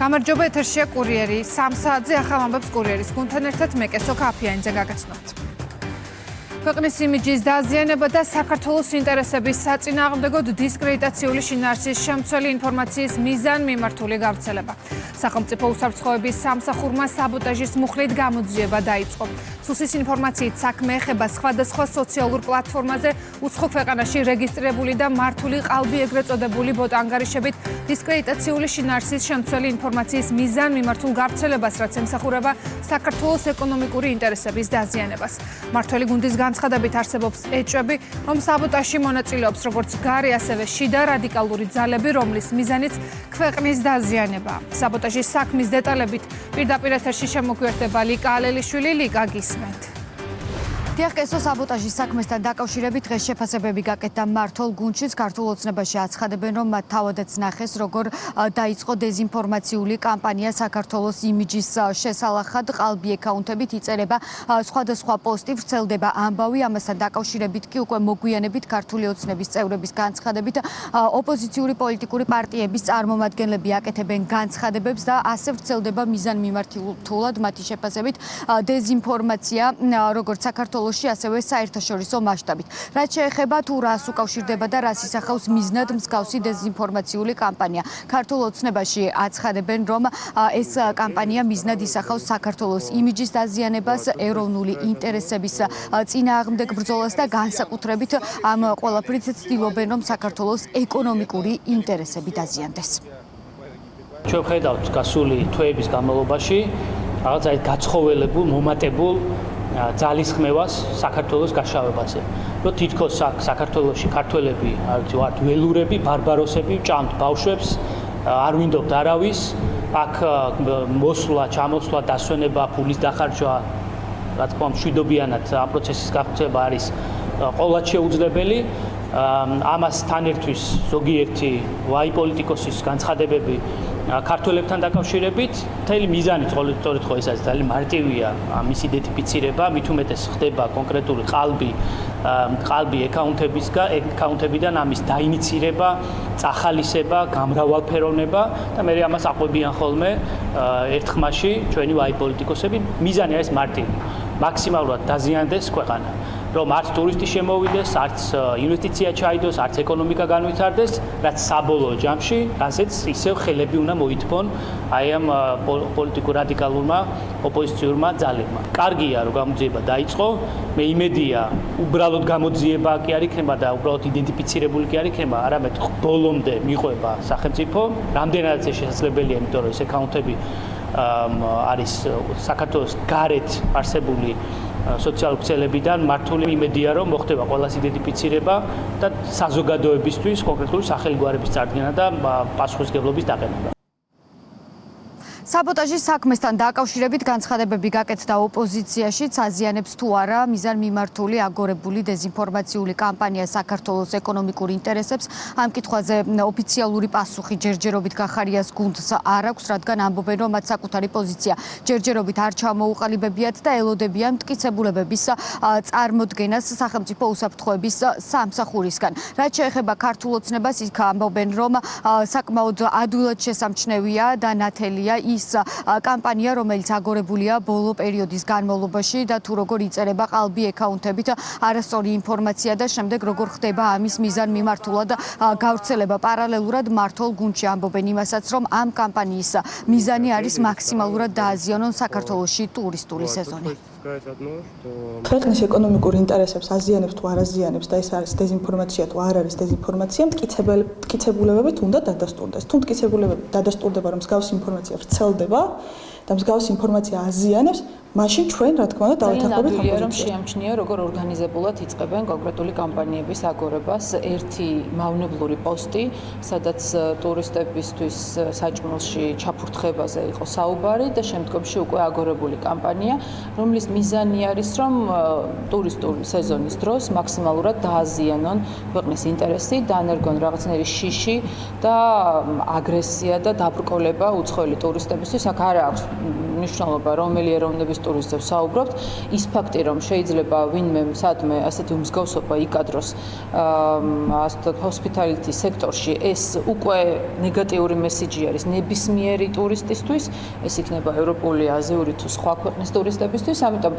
გამარჯობა, ეთერშია კურიერი. 3 საათზე ახალ ამბებს კურიერის გუნდთან ერთად მე კესო ქაფიანიძე გაგაცნობთ. ქვეყნის იმიჯის დაზიანება და საქართველოს ინტერესების საწინააღმდეგოდ დისკრედიტაციული შინაარსის შემცველი ინფორმაციის მიზანმიმართული გავრცელება. სახელმწიფო უსაფრთხოების სამსახურმა საბოტაჟის მუხლით გამოძიება დაიწყო. სუსის ინფორმაციით საქმე ეხება სხვადასხვა სოციალურ პლატფორმაზე უცხო ქვეყანაში რეგისტრირებული და მართული ყალბი ეგრეთ წოდებული ბოტანგარიშებით დისკრედიტაციული შინაარსის შემცველი ინფორმაციის მიზანმიმართულ გავრცელებას, რაც ემსახურება საქართველოს ეკონომიკური ინტერესების დაზიანებას. მართველი გუნდის განცხადებით არსებობს ეჭვები, რომ საბოტაჟში მონაწილეობს როგორც გარე, ასევე შიდა რადიკალური ძალები, რომლის მიზანიც ქვეყნის დაზიანება. საბოტაჟის საქმის დეტალებით პირდაპირ ეთერში შემოგვიერთდება ლიკა ალელიშვილი. ლიკა, გისმენთ. დიახ, კესო, საბოტაჟის საქმესთან დაკავშირებით დღეს შეფასებები გაკეთდა მართულ გუნდშიც. ქართულ ოცნებაში აცხადებენ, რომ მათ თავადაც ნახეს, როგორ დაიწყო დეზინფორმაციული კამპანია საქართველოს იმიჯის შესალახად. ყალბი აკაუნტებით იწერება სხვადასხვა პოსტი, ვრცელდება ამბავი. ამასთან დაკავშირებით კი უკვე მოგვიანებით ქართული ოცნების წევრების განცხადებით ოპოზიციური პოლიტიკური პარტიების წარმომადგენლები აკეთებენ განცხადებებს და ასე ვრცელდება მიზანმიმართულად მათი შეფასებით დეზინფორმაცია, როგორც საქართველოში, ასევე საერთაშორისო მასშტაბით. რაც შეეხება თუ რას უკავშირდება და რას ისახავს მიზნად მსგავსი დეზინფორმაციული კამპანია. ქართულ ოცნებაში აცხადებენ, რომ ეს კამპანია მიზნად ისახავს საქართველოს იმიჯის დაზიანებას, ეროვნული ინტერესების წინააღმდეგ ბრძოლას და განსაკუთრებით ამ ყველაფრით ცდილობენ, რომ საქართველოს ეკონომიკური ინტერესები დაზიანდეს. ჩვენ ხედავთ გასული თვეების განმავლობაში რაღაც გაცხოველებულ, მომატებულ ძალისხმევას საქართველოს გაშავებაზე. რომ თითქოს საქართველოში ქართველები ვართ ველურები, ბარბაროსები, ჭამთ ბავშვებს, არ ვინდობთ არავის, აქ მოსვლა, ჩამოსვლა, დასვენება, ფულის დახარჯვა, რა თქმა უნდა, მშვიდობიანად ამ პროცესის გაგრძელება არის ყოველად შეუძლებელი. ამასთან ერთვის ზოგიერთი ვაი პოლიტიკოსის განცხადებები ქართველებთან დაკავშირებით, მთელი მიზანი სწორედ ხო ეს არის ძალიან მარტივია მისი იდენტიფიცირება, მით უმეტეს ხდება კონკრეტული ყალბი აკაუნტებიდან ამის დაინიცირება, წახალისება, გამრავალფეროვნება და მე ამას აყვებიან ხოლმე ერთხმაში ჩვენი ვაი პოლიტიკოსები. მიზანი არის მარტივი, მაქსიმალურად დაზიანდეს ქვეყანა. რომ არც ტურისტი შემოვიდეს, არც ინვესტიცია ჩაიდოს, არც ეკონომიკა განვითარდეს, რაც საბოლოო ჯამში, რაზეც ისევ ხელები უნდა მოითმონ აი ამ პოლიტიკურ რადიკალურმა ოპოზიციურმა ძალებმა. კარგია, რომ გამოძიება დაიწყო, მე იმედია, უბრალოდ გამოძიება კი არ იქნება და უბრალოდ იდენტიფიცირებული კი არ იქნება, არამედ ბოლომდე მიყვება სახელმწიფო, რამდენადაც ეს შესაძლებელია, იმიტომ რომ ეს აკაუნტები არის საქართველოს გარეთ არსებული სოციალური ქსელებიდან მართული. იმედია, რომ მოხდება ყველას იდენტიფიცირება და საზოგადოებისთვის კონკრეტული სახელგვარების წარდგენა და პასუხისმგებლობის დაყენება. საბოტაჟის საქმესთან დაკავშირებით განცხადებები გაკეთდა ოპოზიციაშიც, აზიანებს თუ არა მიზანმიმართული აგორებული დეზინფორმაციული კამპანია საქართველოს ეკონომიკურ ინტერესებს. ამ კითხვაზე ოფიციალური პასუხი ჯერჯერობით გახარიას გუნდს არ აქვს, რადგან ამბობენ, რომ მათ საკუთარი პოზიცია ჯერჯერობით არ ჩამოუყალიბებიათ და ელოდებიან მტკიცებულებების წარმოდგენას სახელმწიფო უსაფრთხოების სამსახურისგან. რაც შეეხება ქართულ ოცნებას, იქ ამბობენ, რომ საკმაოდ ადვილად შესამჩნევია და ნათელია ის კამპანია, რომელიც აგორებულია ბოლო პერიოდის განმავლობაში და თუ როგორ იწერება ყალბი აკაუნტებით არასწორი ინფორმაცია და შემდეგ როგორ ხდება ამის მიზანმიმართულად გავრცელება. პარალელურად მართულ გუნდში ამბობენ იმასაც, რომ ამ კამპანიის მიზანი არის მაქსიმალურად დააზიანონ საქართველოში ტურისტული სეზონი. ქვეყნის ეკონომიკურ ინტერესებს აზიანებს თუ არ აზიანებს და ეს არის დეზინფორმაცია თუ არ არის დეზინფორმაცია, მტკიცებულებებით უნდა დადასტურდეს. თუ მტკიცებულებებით დადასტურდება, რომ მსგავსი ინფორმაცია ვრცელდება და მსგავსი ინფორმაცია აზიანებს, მაშინ ჩვენ რა თქმა უნდა დავეთანხმებით ამ რომ შეამჩნია როგორ ორგანიზებულად იწყებენ კონკრეტული კამპანიების აგორებას. ერთი მავნებლური პოსტი, სადაც ტურისტებისთვის საჭმელში ჩაფურთხებაზე იყო საუბარი და შემდგომში უკვე აგორებული კამპანია, რომლის მიზანი არის, რომ ტურისტული სეზონის დროს მაქსიმალურად დააზიანონ ქვეყნის ინტერესი, დაანერგონ რაღაცნაირი შიში და აგრესია და დაბრკოლება უცხოელი ტურისტებისთვის. აქ არ აქვს მნიშვნელობა, რომელი ეროვნების ტურისტზე ვსაუბრობთ, ის ფაქტი, რომ შეიძლება ვინმე სადმე ასეთი უმსგავსობა იკადროს hospitality სექტორში, ეს უკვე ნეგატიური მესიჯი არის ნებისმიერი ტურისტისთვის, ეს იქნება ევროპული, აზიური თუ სხვა ქვეყნის ტურისტებისთვის, ამიტომ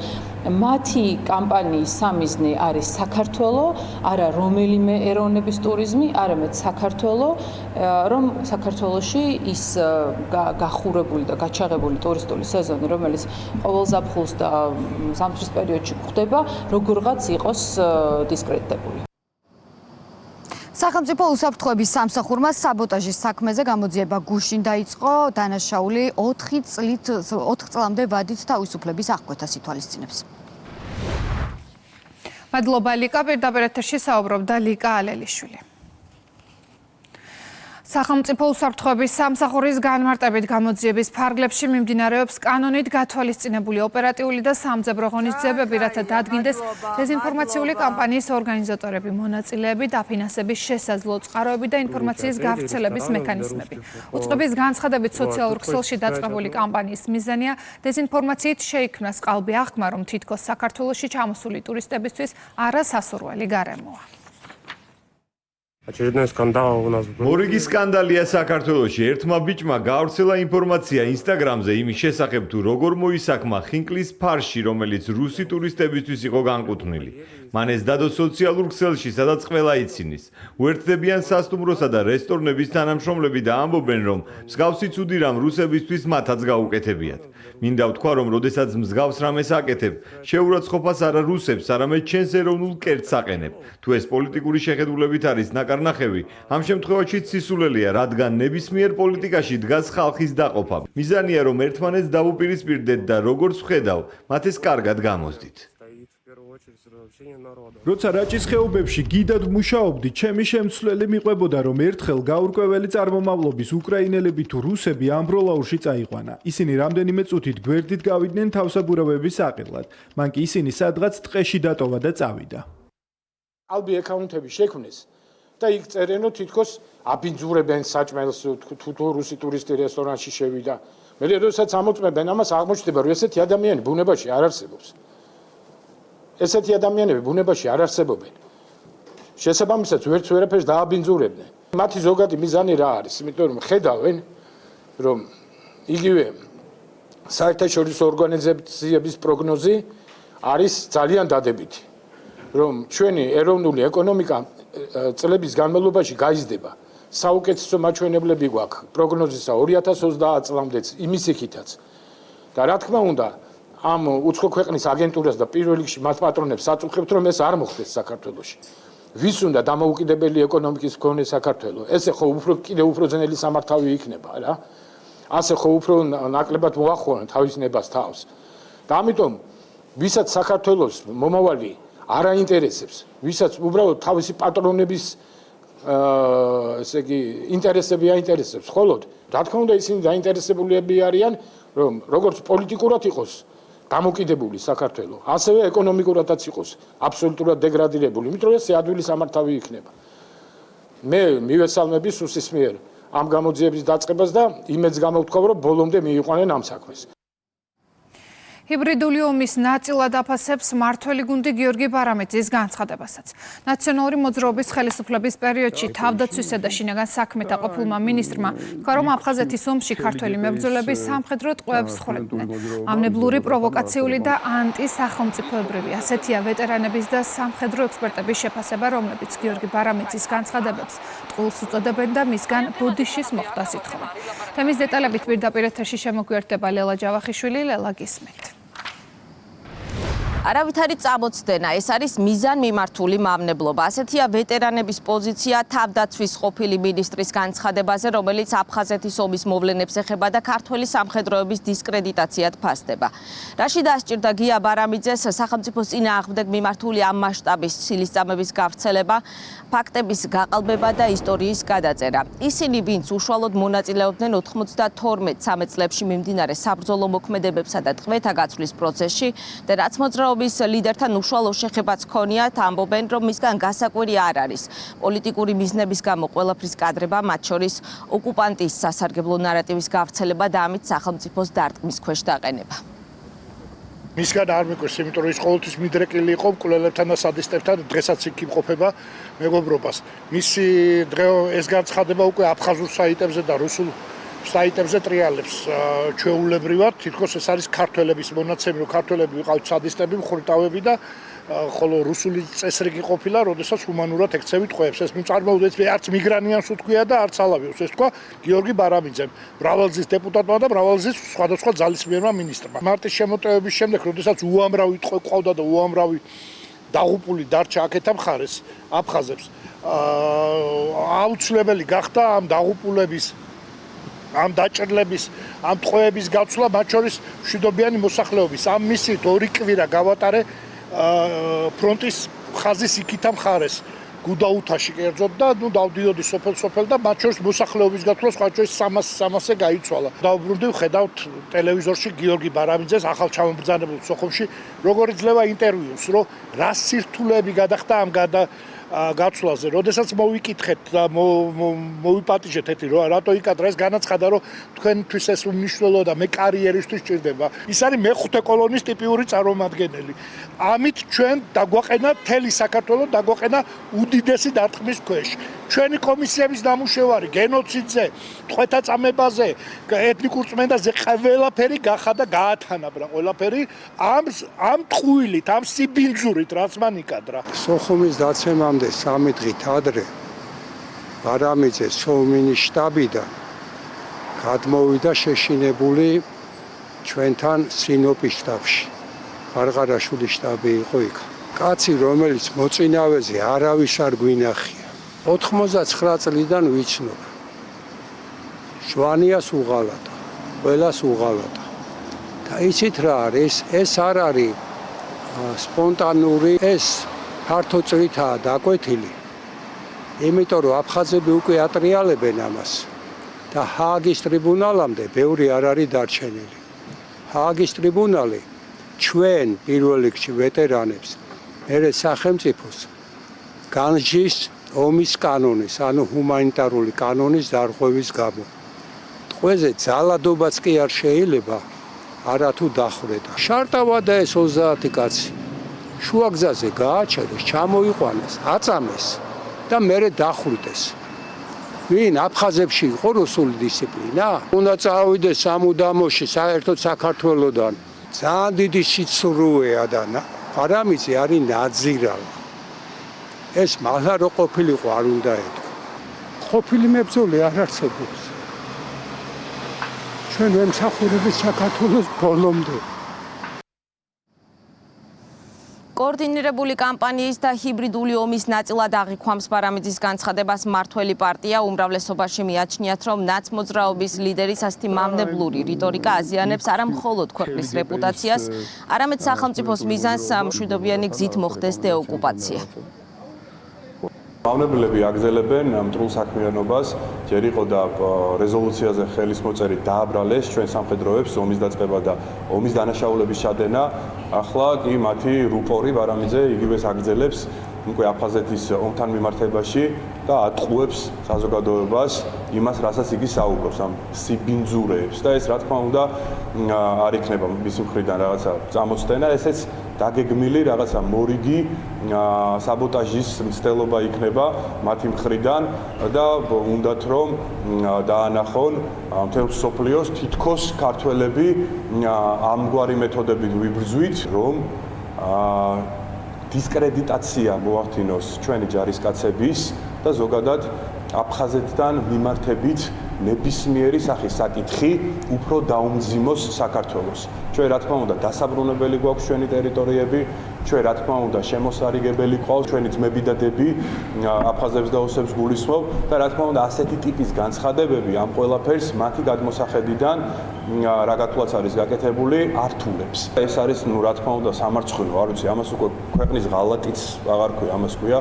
მათი კამპანიის სამიზნე არის საქართველო, არა რომელიმე ეროვნების ტურიზმი, არამედ საქართველო, რომ საქართველოში ის გახურებული და გაჩაღებული ტურისტული სეზონი, რომელიც ყოველ ზაფხულს და ზამთრის პერიოდში გვხდება, როგორღაც იყოს დისკრედიტებული. სახელმწიფო უსაფრთხოების სამსახურმა საბოტაჟის საქმეზე გამოძიება გუშინ დაიწყო, დანაშაული 4 წლამდე ვადით თავისუფლების აღკვეთას ითვალისწინებს. მადლობა ლიკა, პირდაპირ ეთერში საუბრობდა ლიკა ალელიშვილი. სახელმწიფო უსაფრთხოების სამსახურის განმარტებით გამოძიების ფარგლებში მიმდინარეობს კანონით გათვალისწინებული ოპერატიული და სამძებრო ღონისძიებები, რათა დადგინდეს დეზინფორმაციული კამპანიის ორგანიზატორები, მონაწილეები, დაფინანსების შესაძლო წყაროები და ინფორმაციის გავრცელების მექანიზმები. უწყების განცხადებით სოციალურ ქსელში დაწყებული კამპანიის მიზანია დეზინფორმაციით შეიქმნას ყალბი აღქმა, რომ თითქოს საქართველოში ჩამოსული ტურისტებისთვის არასასურველი გარემოა. Очередной скандал у нас был. Მორიგი სკანდალია საქართველოში. ერთმა ბიჭმა გავრცელა ინფორმაცია Instagram-ზე იმის შესახებ, თუ როგორ მოისაქმნა ხინკლის ფარში, რომელიც რუსი ტურისტებისთვის იყო განკუთვნილი. მან ეს დადო სოციალურ ქსელში, სადაც ყველა იცინის. უერთდებიან სასტუმროსა და რესტორნების თანამშრომლები და ამბობენ, რომ მსგავსი ცუდი რამ რუსებისთვის მათაც გაუკეთებიათ. მინდა ვთქვა, რომ როდესაც მსგავს რამეს აკეთებ, შეურაცხყოფას არა რუსებს, არამედ ჩვენს ეროვნულ კერძს აყენებ. თუ ეს პოლიტიკური შეხედულებით არის ნაკარნახევი, ამ შემთხვევაში სისულელია, რადგან ნებისმიერ პოლიტიკაში დგას ხალხის დაყოფა. მიზანია, რომ ერთმანეთს დავუპირისპირდეთ და როგორც ვხედავ, მათ ეს კარგად გამოსდით. როცა რაჭის ხეობებში გიდად მუშაობდი, ჩემი შემცვლელი მიყვებოდა, რომ ერთხელ გაურკვეველი წარმომავლობის უკრაინელები თუ რუსები ამბროლაურში წაიყვანა. ისინი რამდენიმე წუთით გვერდით გავიდნენ თავსაბურავების საყიდლად. მან კი ისინი სადღაც ტყეში დატოვა და წავიდა. ალბი აკაუნტები შექმნეს და იქ წერენო თითქოს აბინძურებენ საჭმელს თუ რუსი ტურისტი რესტორანში შევიდა. მე როდესაც ამოწმებენ ამას აღმოჩნდება, რომ ესეთი ადამიანი ბუნებაში არ არსებობს. ესეთი ადამიანები ბუნებაში არ არსებობენ. შესაბამისად, ვერც ვერაფერს დააბინძურებდნენ. მათი ზოგადი მიზანი რა არის? იმიტომ რომ ხედავენ, რომ იგივე საერთაშორისო ორგანიზაციების პროგნოზი არის ძალიან დადებითი. რომ ჩვენი ეროვნული ეკონომიკა წლების განმავლობაში გაიზრდება. საუკეთესო მაჩვენებლები გვაქვს პროგნოზისა 2030 წლამდეც იმის იქითაც. და რა თქმა უნდა, ამ უცხო ქვეყნის აგენტურას და პირველ რიგში მათ პატრონებს აწუხებთ, რომ ეს არ მოხდეს საქართველოში. ვის უნდა დამოუკიდებელი ეკონომიკის მქონე საქართველო? ესე ხო კიდევ უფრო ძნელი სამართავი იქნება რა. ასე ხო უფრო ნაკლებად მოახონა თავის ნებას თავს. და ამიტომ ვისაც საქართველოს მომავალი არ აინტერესებს, ვისაც უბრალოდ თავისი პატრონების ესე იგი ინტერესები აინტერესებს, ხოლოდ რა თქმა უნდა ისინი დაინტერესებულები არიან, რომ როგორც პოლიტიკურად იყოს დამოკიდებული საქართველო, ასევე ეკონომიკურადაც იყოს აბსოლუტურად დეგრადირებული, იმიტომ რომ ეს ადვილი სამართავი იქნება. მე მივესალმები სუსის მიერ ამ გამოძიების დაწყებას და იმედს გამოვთქვამ, რომ ბოლომდე მიიყვანენ ამ საქმეს. ჰიბრიდული ომის ნაწილად აფასებს მმართველი გუნდი გიორგი ბარამიძის განცხადებასაც. ნაციონალური მოძრაობის ხელისუფლების პერიოდში თავდაცვისა და შინაგან საქმეთა ყოფილმა მინისტრმა თქვა, რომ აფხაზეთის ომში ქართველი მებრძოლები სამხედრო ტყვეებს ხვრეტდნენ. ამნებლური, პროვოკაციული და ანტისახელმწიფოებრივი ასეთია ვეტერანების და სამხედრო ექსპერტების შეფასება, რომლებიც გიორგი ბარამიძის განცხადებებს ტყუილს უწოდებენ და მისგან ბოდიშის მოხდას ითხოვენ. თემის დეტალებით პირდაპირ ეთერში შემოგვიერთდება ლელა ჯავახიშვილი. ლელა, გისმენთ. არავითარი წამოწდენა, ეს არის მიზანმიმართული მავნებლობა. ასეთია ვეტერანების პოზიცია თავდაცვის ყოფილი მინისტრის განცხადებაზე, რომელიც აფხაზეთის ომის მოვლენებს ეხება და ქართველი სამხედროების დისკრედიტაციად ფასდება. რაში დასჭირდა გია ბარამიძეს სახელმწიფოს წინააღმდეგ მიმართული ამ მასშტაბის ცილისწამების გავრცელება, ფაქტების გაყალბება და ისტორიის გადაწერა. ისინი, ვინც უშუალოდ მონაწილეობდნენ 92-13 წლებში მიმდინარე საბრძოლო მოქმედებებსა და ტყვეთა გაცვლის პროცესში და რაც მოძრაობა მოძრაობის ლიდერთან უშუალო შეხებაც ჰქონიათ, ამბობენ, რომ მისგან გასაკვირი არ არის. პოლიტიკური მიზნების გამო ყველაფრის კადრება, მათ შორის ოკუპანტის სასარგებლო ნარატივის გავრცელება და ამით სახელმწიფოს დარტყმის ქვეშ დაყენება. მისგან არ მიკვირს, იმიტომ რომ ის ყოველთვის მიდრეკილი იყო მკვლელებთან და სადისტებთან, დღესაც იქ იმყოფება მეგობრობას. მისი ეს განცხადება უკვე აფხაზურ საიტებზე და რუსულ საიტებზე ტრიალებს ჩვეულებრივად, თითქოს ეს არის ქართველების მონაცემი, რომ ქართველები ვიყავთ სადისტები, მხრიტავები და ხოლო რუსული წესრიგი ყოფილა, როდესაც ჰუმანურად ექცევით ყველებს. ეს წარმოუდგენს არც მიგრანიანს უთქვია და არც ალავიოს, ეს თქვა გიორგი ბარამიძემ, მრავალგზის დეპუტატმა და მრავალგზის სხვადასხვა ძალისმიერმა მინისტრმა. მარტის შემოტევების შემდეგ, როდესაც უამრავი ტყვე ყავდა და უამრავი დაღუპული დარჩა აქეთა მხარეს აფხაზებს, აუცილებელი გახდა ამ დაღუპულების ამ დაჭრლების, ამ ტყვეების გაცვლა, მათ შორის მშვიდობიანი მოსახლეობის. ამ მისით ორი კვირა გავატარე ფრონტის ხაზის იქითა მხარეს გუდაუთაში კერძოდ და დავდიოდი სოფელ და მათ შორის მოსახლეობის გაცვლა სხვა შორის 300-300-ზე გაიცვალა. დავბრუნდი ვხედავთ ტელევიზორში გიორგი ბარამიძეს ახალ ჩამობრძანებულ სოხუმში, როგორ იძლევა ინტერვიუს, რომ რა სირთულეები გადახდა ამ გაცვლაზე. როდესაც მოვიკითხეთ და მოვიპატიჟეთ ეთი რომ რატო იკადრა, ეს განაცხადა, რომ თქვენთვის ეს უმნიშვნელო და მე კარიერისთვის ჭირდება. ის არის მეხუთე კოლონის ტიპიური წარმომადგენელი. ამით ჩვენ დაგვაყენა მთელი საქართველო, დაგვაყენა უდიდესი დარტყმის ქვეშ. ჩვენი კომისიების ნამუშევარი გენოციდზე, ტყვეთა წამებაზე, ეთნიკურ წმენდაზე ყველაფერი გახადა გაათანაბრა ყველაფერი ამ ტყუილით, ამ სიბინძურით, რაც მან იკადრა. სოხუმის დაცემამდე 3 დღით ადრე ბარამიძე სომინის შტაბიდან გადმოვიდა შეშინებული ჩვენთან სინოპის შტაბში. ღარღარაშვილის შტაბი იყო იქ. კაცი, რომელიც მოწინავეზე არავის არ გვინახია. 99 წლიდან ვიცნობ. შვანიას უღალატა, ყველას უღალატა. და იცით რა არის? ეს არ არის სპონტანური, ეს ფართო წრითაა დაკვეთილი. იმიტომ რომ აფხაზები უკვე ატრიალებენ ამას და ჰააგის ტრიბუნალამდე ბევრი არ არის დარჩენილი. ჰააგის ტრიბუნალი ჩვენ პირველ რიგში ვეტერანებს, მერე სახელმწიფოს განჯის ომის კანონის, ანუ ჰუმანიტარული კანონის დარღვევის გამო. ტყვეზე ძალადობაც კი არ შეიძლება, არათუ დახრედა. შარტავადა ეს 30 კაცი. შუაგზაზე გააჩერეს, ჩამოიყვანეს, აწამეს და მერე დახვრიტეს. ვინ აფხაზებში იყო რუსული დისციპლინა? უნდა წავიდეს სამუდამოში საერთოდ საქართველოდან. ძალიან დიდი სიცრუეა და ბარამიძე არის ნაძირალი. ეს მალე რო ყოფილიყო არ უნდა ეთქვა. ყოფილი მებრძოლი არ არსებობს. ჩვენ ვემსახურებით საქართველოს ბოლომდე. კოორდინირებული კამპანიის და ჰიბრიდული ომის ნაწილად აღიქვამს ბარამიძის განცხადებას მართველი პარტია. უმრავლესობაში მიაჩნიათ, რომ ნაცმოძრაობის ლიდერის ასეთი მამნებლური რიტორიკა აზიანებს არა მხოლოდ ქვეყნის რეპუტაციას, არამედ სახელმწიფოს მიზანს მშვიდობიანი გზით მოხდეს დეოკუპაცია. მავნებლები აგზელებენ მტრულ საქმიანობას, ჯერ იყო და რეზოლუციაზე ხელის მოწერით დააბრალეს ჩვენ სამხედროებს ომის დაწყება და ომის დანაშაულების ჩადენა. ახლა კი მათი რუპორი ბარამიძე იგივეს აგზელებს უკვე აფხაზეთის ომთან მიმართებაში და ატყუებს საზოგადოებას იმას, რასაც იგი საუბრობს, ამ სიბინძურეებს და ეს რა თქმა უნდა არ იქნება მისი მხრიდან რაღაცა წამოწდენა, ესეც დაგეგმილი რაღაცა მორიგი საბოტაჟის მცდელობა იქნება მათი მხრიდან და უნდათ რომ დაანახონ მთელ სოფლიოს თითქოს ქართველები ამგვარი მეთოდებით ვიბრძვით, რომ დისკრედიტაცია მოახდინოს ჩვენი ჯარისკაცების და ზოგადად აფხაზეთთან მიმართებით ნებისმიერი სახის საკითხი უფრო დაუმძიმოს საქართველოს. ჩვენ რა თქმა უნდა დასაბრუნებელი გვაქვს ჩვენი ტერიტორიები, ჩვენ რა თქმა უნდა შემოსარიგებელი ყავს ჩვენი ძმები და დები აფხაზებს და ოსებს გულისხმობ და რა თქმა უნდა ასეთი ტიპის განცხადებები ამ ყველაფერს მათი გადმოსახედიდან რა გათვლაც არის გაკეთებული ართულებს. ეს არის რა თქმა უნდა სამარცხვინო, არ ვიცი, ამას უკვე ქვეყნის ღალატიც აღარ ქვია, ამას ქვია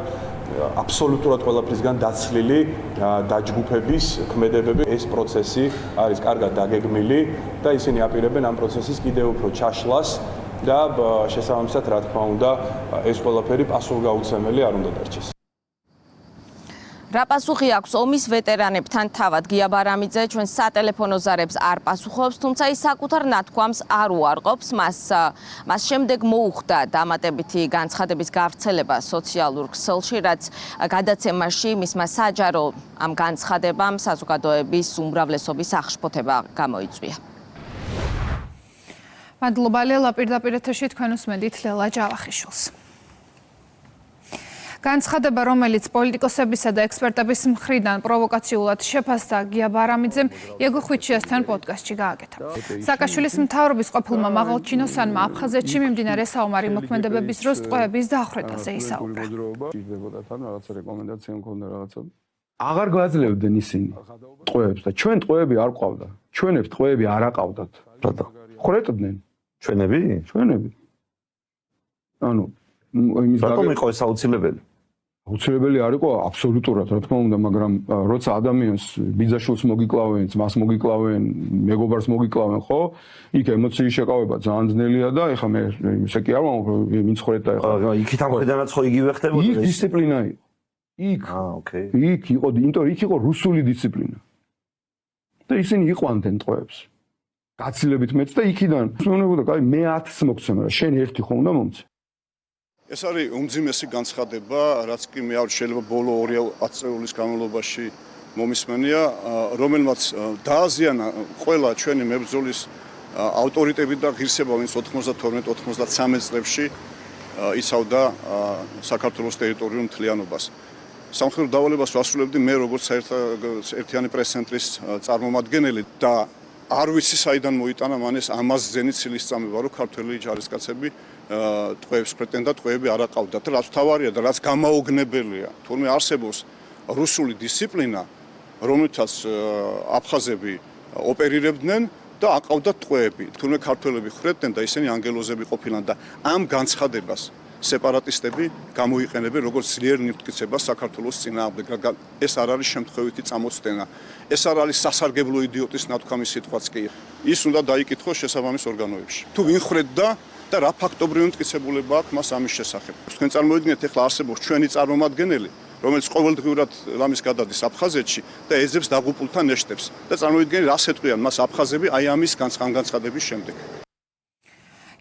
აბსოლუტურად ყველაფრისგან დაცლილი დაჯგუფების ქმედებები. ეს პროცესი არის კარგად დაგეგმილი და ისინი აპირებენ ამ პროცესის კიდევ უფრო ჩაშლას და შესაბამისად რა თქმა უნდა ეს ყველაფერი პასუხგაუცემელი არ უნდა დარჩეს. რა პასუხი აქვს ომის ვეტერანებთან თავად? გია ბარამიძე ჩვენ სატელეფონო ზარებს არ პასუხობს, თუმცა ის საკუთარ ნათქვამს არ უარყოფს. მას შემდეგ მოუხდა დამატებითი განცხადების გავრცელება სოციალურ ქსელში, რაც გადაცემაში მისმა საჯარო ამ განცხადებამ საზოგადოების უმრავლესობის აღშფოთება გამოიწვია. მადლობა ლელა, პირდაპირ ეთერში თქვენ უსმენთ ლელა ჯავახიშვილს. განცხადება, რომელიც პოლიტიკოსებისა და ექსპერტების მხრიდან პროვოკაციულად შეფასდა გია ბარამიძემ, იეგო ხვიჩიასთან პოდკასტში გააკეთა. სააკაშვილის მთავრობის ყოფილმა მაღალჩინოსანმა აფხაზეთში მიმდინარე საომარი მოქმედებების დროს ტყვეების დახვრეტაზე ისაუბრა. აღარ გააძლევდნენ ისინი ტყვეებს და ჩვენ ტყვეები არ ყავდა. ჩვენებს ტყვეები არ აყავდათ. ხრეტდნენ. ჩვენები. ანუ იმის რატომ იყო ეს აუცილებელი? აუცილებელი არ იყო აბსოლუტურად, რა თქმა უნდა, მაგრამ როცა ადამიანს ბიძაშვილს მოგიკლავენ, მას მოგიკლავენ, მეგობარს მოგიკლავენ, ხო? იქ ემოციის შეკავება ძალიან ძნელია და ეხლა მე ისე კი არ ვამბობ, ვინც ხრეტდა ეხლა. იქით ამ ხედანაც ხო იგივე ხდებოდა? იქ დისციპლინა იყო. იქ. იქ იყო, იმიტომ იქ იყო რუსული დისციპლინა. და ისინი იყვანდნენ ტყვეებს. გაცილებით მეც და იქიდან მოგწონებოდა, კაი, მე 10-ს მოგცემ, რა, შენ ერთი ხო უნდა მომცე. ეს არის უმძიმესი განცხადება, რაც კი მე არ შეიძლება ბოლო 2 წლის განმავლობაში მომისმენია, რომელმაც დააზიანა ყველა ჩვენი მებრძოლის ავტორიტეტი და ღირსება, ვინც 92-93 წლებში იცავდა საქართველოს ტერიტორიულ მთლიანობას. სამხედრო დავალებას ვასრულებდი მე როგორც ერთიანი პრეს-ცენტრის წარმომადგენელი და არ ვიცი საიდან მოიტანა მან ეს ამას ზენი ცილისწამება, რომ ქართველი ჯარისკაცები ტყვეებს ხრეტენ და ტყვეები არ აყავდათ. რაც თავარია და რაც გამაოგნებელია, თურმე არსებობს რუსული დისციპლინა, რომელთაც აფხაზები ოპერირებდნენ და აყავდათ ტყვეები. თურმე ქართველები ხრეტდნენ და ისინი ანგელოზები ყოფილან და ამ განცხადებას სეპარატისტები გამოიყენებენ როგორც ძლიერ ნიფტკიცებას საქართველოს წინააღმდეგ. ეს არ არის შემთხვევითი წამოწდენა. ეს არ არის სასარგებლო იდიოტის ნათქვამი სიტყვაც კი. ის უნდა დაიკითხოს შესაბამის ორგანოებში. თუ ვინ ხრედდა და რა ფაქტობრივი მტკიცებულება აქვს მას ამის შესახებ. თქვენ წარმოიდგინეთ, ახლა არსებობს ჩვენი წარმომადგენელი, რომელიც ყოველდღიურად ლამის გადადის აფხაზეთში და ეძებს დაღუპულთა ნეშტებს და წარმოიდგინეთ, რას ეტყვიან მას აფხაზები აი ამის განცხადების შემდეგ.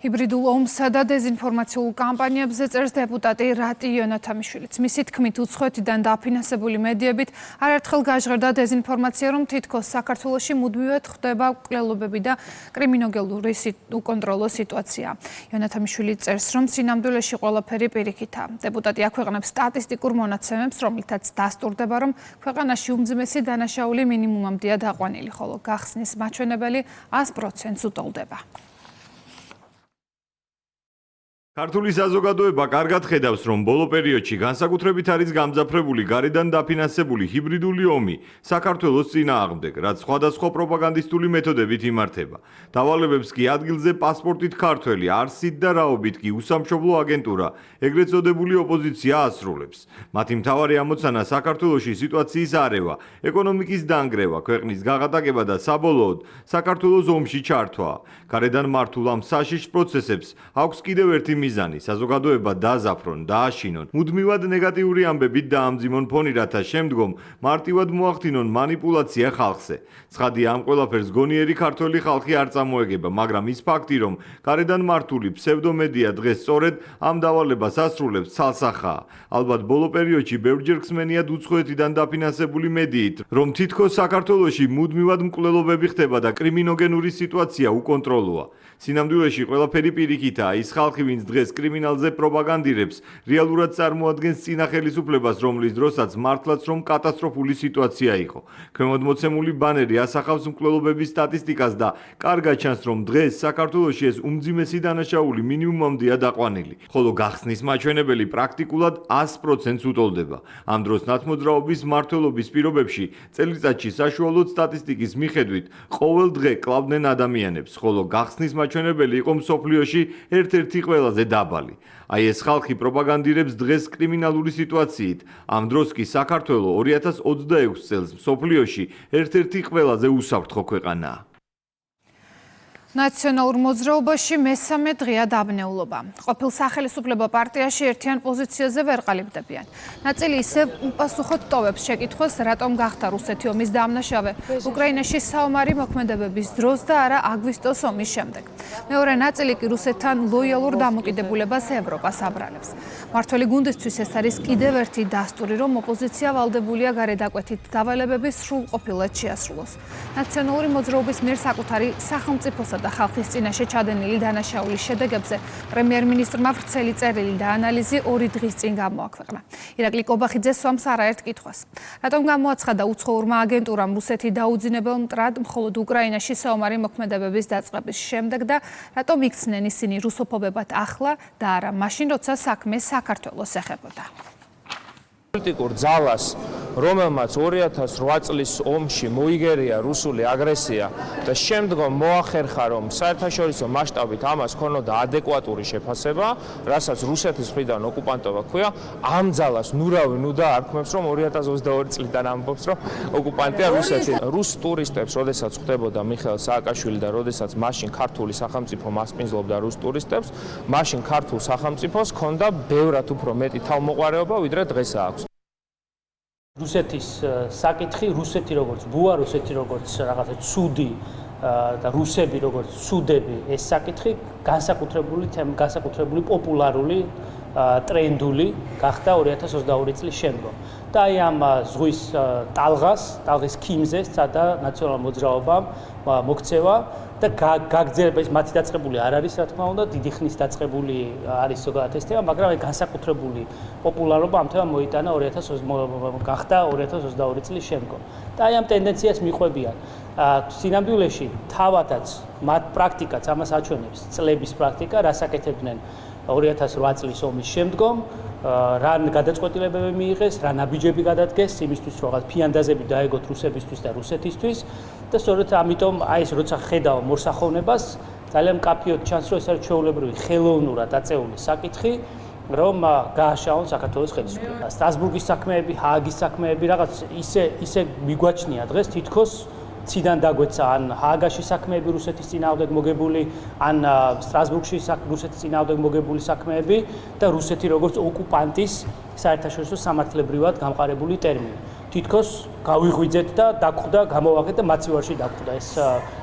ჰიბრიდულ ომსა და დეზინფორმაციულ კამპანიებზე წერს დეპუტატი რატი იონათამიშვილიც. მისი თქმით, უცხოეთიდან დაფინანსებული მედიებით არაერთხელ გაჟღერდა დეზინფორმაცია, რომ თითქოს საქართველოში მუდმივად ხდება მკვლელობები და კრიმინოგენური უკონტროლო სიტუაცია. იონათამიშვილი წერს, რომ სინამდვილეში ყველაფერი პირიქითაა. დეპუტატი აქვეყნებს სტატისტიკურ მონაცემებს, რომლითაც დასტურდება, რომ ქვეყანაში უმძიმესი დანაშაული მინიმუმამდეა დაყვანილი, ხოლო გახსნის მაჩვენებელი 100%-ს უტოლდება. ქართული საზოგადოება კარგად ხედავს, რომ ბოლო პერიოდში განსაკუთრებით არის გამძაფრებული გარედან დაფინანსებული ჰიბრიდული ომი საქართველოს წინააღმდეგ, რაც სხვადასხვა პროპაგანდისტული მეთოდებით იმართება. დავალებებს კი ადგილზე პასპორტით ქართველი, არსით და რაობით კი უსამშობლო აგენტურა, ეგრეთ წოდებული ოპოზიცია ასრულებს. მათი მთავარი ამოცანა საქართველოში სიტუაციის არევა, ეკონომიკის დანგრევა, ქვეყნის გაღატაკება და საბოლოოდ საქართველოს ომში ჩართვა. გარედან მართულ ამ საშიშ პროცესებს აქვს კიდევ ერთი მიზანი, საზოგადოება დააზაფრონ, დააშინონ, მუდმივად ნეგატიური ამბებით დაამძიმონ ფონი, რათა შემდგომ მარტივად მოახდინონ манипуляცია ხალხზე. ცხადია, ამ ყველაფერს გონიერი ქართველი ხალხი არ წამოეგება, მაგრამ ის ფაქტი, რომ გარედან მართული ფსევდომედია დღეს სწორედ ამ დავალებას ასრულებს, ცალსახაა. ალბათ ბოლო პერიოდში ბევრჯერ ხსმენიათ უცხოეთიდან დაფინანსებული მედიით, რომ თითქოს საქართველოში მუდმივად მკვლელობები ხდება და კრიმინოგენური სიტუაცია უკონტროლოა. სინამდვილეში ყველაფერი პირიქითაა, ის ხალხი, ვინც დღეს კრიმინალზე პროპაგანდირებს, რეალურად წარმოადგენს წინა ხელისუფლებას, რომლის დროსაც მართლაც რომ კატასტროფული სიტუაცია იყო. ქვემოთ მოცემული ბანერი ასახავს მკვლელობების სტატისტიკას და კარგად ჩანს, რომ დღეს საქართველოში ეს უმძიმესი დანაშაული მინიმუმამდეა დაყვანილი, ხოლო გახსნის მაჩვენებელი პრაქტიკულად 100%-ს უტოლდება. ამ დროს ნათმოძრაობის მმართველობის პირობებში წელიწადში საშუალოდ სტატისტიკის მიხედვით ყოველ დღე კლავდნენ ადამიანებს, ხოლო გახსნის მაჩვენებელი იყო მსოფლიოში ერთ-ერთი ყველაზე დაბალი. აი ეს ხალხი პროპაგანდირებს დღეს კრიმინალური სიტუაციით. ამ დროს კი საქართველო 2026 წელს მსოფლიოში ერთ-ერთი ყველაზე უსაფრთხო ქვეყანაა. ნაციონალურ მოძრაობაში მესამე დღეა დაბნეულობა. ყოფილ სახელმწიფო პარტიაში ერთიან პოზიციაზე ვერ ყალიბდებიან. ნაწილი ისევ უპასუხოდ ტოვებს შეკითხვას, რატომ გახდა რუსეთი ომის დამნაშავე უკრაინაში საომარი მოქმედებების დროს და არა აგვისტოს ომის შემდეგ. მეორე ნაწილი კი რუსეთთან ლოიალურ დამოკიდებულებას ევროპას აბრალებს. მართველი გუნდისთვის ეს არის კიდევ ერთი დასტური, რომ ოპოზიცია ვალდებულია გარედაკვეთით დავალებების სრულყოფილად შეასრულოს. ნაციონალური მოძრაობის მიერ საკუთარი სახელმწიფოსა და ხალხის წინაშე ჩადენილი დანაშაულის შედეგებზე პრემიერ-მინისტრმა ვრცელი წერილი და ანალიზი 2 დღის წინ გამოაქვეყნა. ირაკლი კობახიძე სვამს არაერთ კითხვას. რატომ გამოაცხადა უცხოურმა აგენტურამ რუსეთი დაუძინებელ მტრად მხოლოდ უკრაინაში საომარი მოქმედებების დაწყების შემდეგ და რატომ იქცნენ ისინი რუსოფობებად ახლა და არა მაშინ, როცა საქმე საქართველოს ეხებოდა. პოლიტიკურ ძალას, რომელმაც 2008 წლის ომში მოიგერია რუსული აგრესია და შემდგომ მოახერხა, რომ საერთაშორისო მასშტაბით ამას ქონოდა ადეკვატური შეფასება, რასაც რუსეთის მხრიდან ოკუპანტობა ჰქვია, ამ ძალას ნურავი ნუ დაარქმევს, რომ 2022 წლიდან ამბობს, რომ ოკუპანტია რუსეთი. რუს ტურისტებს, როდესაც ხვდებოდა მიხეილ სააკაშვილი და როდესაც მაშინ ქართული სახელმწიფო მასპინძლობდა რუს ტურისტებს, მაშინ ქართულ სახელმწიფოს ჰქონდა ბევრად უფრო მეტი თავმოყარეობა, ვიდრე დღეს აქვს. რუსეთის საკითხი, რუსეთი როგორც ბუა, რუსეთი როგორც რაღაცა ცუდი და რუსები როგორც ცუდები, ეს საკითხი განსაკუთრებული პოპულარული ტრენდული გახდა 2022 წლის შემდგომ. და აი ამ ზღვის ტალღის ქიმზე სცადა ნაციონალურ მოძრაობამ მოქცევა და გაგრძელება ის მათი დაწყებული არ არის, რა თქმა უნდა, დიდი ხნის დაწყებული არის ზოგადად ეს თემა, მაგრამ აი განსაკუთრებული პოპულარობა ამ თემამ მოიტანა გახდა 2022 წლის შემდგომ. და აი ამ ტენდენციას მიყვებიან. სინამდვილეში თავადაც მათ პრაქტიკაც ამას აჩვენებს, წლების პრაქტიკა, რას აკეთებდნენ 2008 წლის ომის შემდგომ, რა გადაწყვეტილებები მიიღეს, რა ნაბიჯები გადადგეს იმისთვის, რომ რაღაც ფიანდაზები დაეგოთ რუსებისთვის და რუსეთისთვის და სწორედ ამიტომ აი ეს როცა ხედავ მოსახოვნებას, ძალიან მკაფიოდ ჩანს, რომ ეს არის ჩვეულებრივი ხელოვნურად დაწეული საკითხი, რომ გააშაონ საქართველოს ხელისუფლება. სტრასბურგის საქმეები, ჰააგის საქმეები, რაღაც ისე მიგვაჩნია დღეს თითქოს ციდან დაგვეცა ან ჰააგაში საქმეები რუსეთის წინააღმდეგ მოგებული, ან სტრასბურგში რუსეთის წინააღმდეგ მოგებული საქმეები და რუსეთი როგორც ოკუპანტის საერთაშორისო სამართლებრივად გამყარებული ტერმინი. თითქოს გავიღვიძეთ და დაგხვდა, გამოვაკეთ და მაცივარში დაგხვდა ეს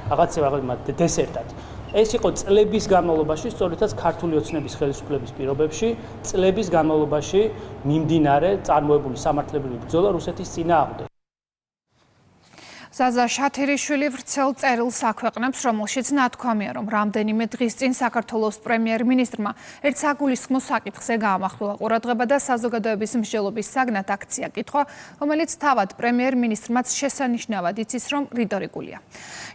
რაღაცა დესერტად. ეს იყო წლების განმავლობაში, სწორედაც ქართული ოცნების ხელისუფლების პირობებში, წლების განმავლობაში მიმდინარე წარმოებული სამართლებრივი ბრძოლა რუსეთის წინააღმდეგ. ზაზა შათირიშვილი ვრცელ წერილს აქვეყნებს, რომელშიც ნათქვამია, რომ რამდენიმე დღის წინ საქართველოს პრემიერ-მინისტრმა ერთ საგულისხმო საკითხზე გაამახვილა ყურადღება და საზოგადოების მსჯელობის საგნად აქცია კითხვა, რომელიც თავად პრემიერ-მინისტრმაც შესანიშნავად იცის, რომ რიტორიკულია.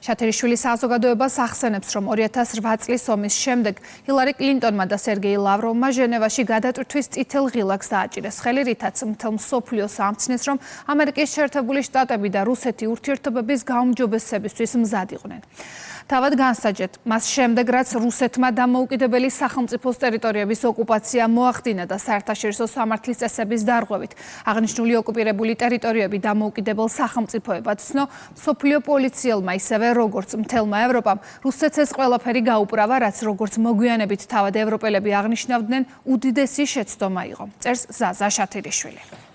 შათირიშვილი საზოგადოებას ახსენებს, რომ 2008 წლის ომის შემდეგ ჰილარი კლინტონმა და სერგეი ლავროვმა ჟენევაში გადატვირთვის წითელ ღილაკს დააჭირეს ხელი, რითაც მთელ მსოფლიოს ამცნეს, რომ ამერიკის შეერთებული შტატები და რუსეთი ურთიერთობების გაუმჯობესებისთვის მზად იყვნენ. თავად განსაჯეთ, მას შემდეგ, რაც რუსეთმა დამოუკიდებელი სახელმწიფოს ტერიტორიების ოკუპაცია მოახდინა და საერთაშორისო სამართლის წესების დარღვევით აღნიშნული ოკუპირებული ტერიტორიები დამოუკიდებელ სახელმწიფოებად ცნო, მსოფლიო პოლიციელმა ისევე როგორც მთელმა ევროპამ რუსეთს ეს ყველაფერი გაუპრავა, რაც როგორც მოგვიანებით თავად ევროპელები აღნიშნავდნენ, უდიდესი შეცდომა იყო. წერს ზაზა შათირიშვილი.